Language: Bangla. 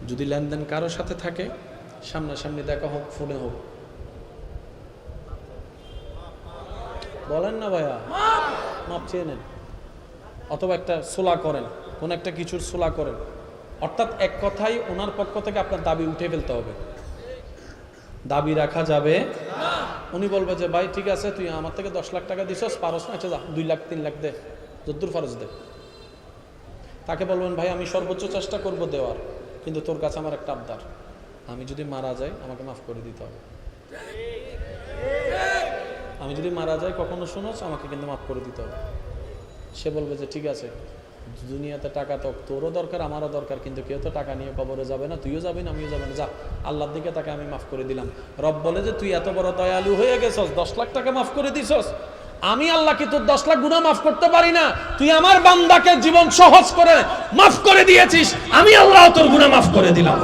যদি লেনদেন কারোর সাথে থাকে, সামনাসামনি দেখা হোক, ফোনে হোক, বলেন না ভাইয়া, মাপ চেয়ে নেন, অথবা একটা সোলা করেন, কোন একটা কিছুর সোলা করেন। অর্থাৎ এক কথাই ওনার পক্ষ থেকে আপনার দাবি উঠে ফেলতে হবে, দাবি রাখা যাবে না। উনি বলবে যে ভাই ঠিক আছে, তুই আমার থেকে 10 লাখ টাকা দিছস, পারস না, আচ্ছা যা 2 লাখ 3 লাখ দে, যদ্দুর ফরজ দে। তাকে বলবেন ভাই আমি সর্বোচ্চ চেষ্টা করব দেওয়ার, কিন্তু তোর কাছে আমার একটা আবদার, আমি যদি মারা যাই আমাকে মাফ করে দিতে হবে। আমি যদি মারা যাই কখনো শুনোস, আমাকে কিন্তু মাফ করে দিতে হবে। সে বলবে যে ঠিক আছে, দুনিয়াতে টাকা তো তোরও দরকার আমারও দরকার, কিন্তু কেউ তো টাকা নিয়ে কবরে যাবে না, তুইও যাবি না আমিও যাবে না, যা আল্লাহর দিকে তাকে আমি মাফ করে দিলাম। রব বলে যে তুই এত বড় দয়ালু হয়ে গেছস, 10 লাখ টাকা মাফ করে দিছস, আমি আল্লাহ কি তোর 10 লাখ গুনাহ মাফ করতে পারি না? তুই আমার বান্দাকে জীবন সহজ করে মাফ করে দিয়েছিস, আমি আল্লাহ তোর গুনাহ মাফ করে দিলাম।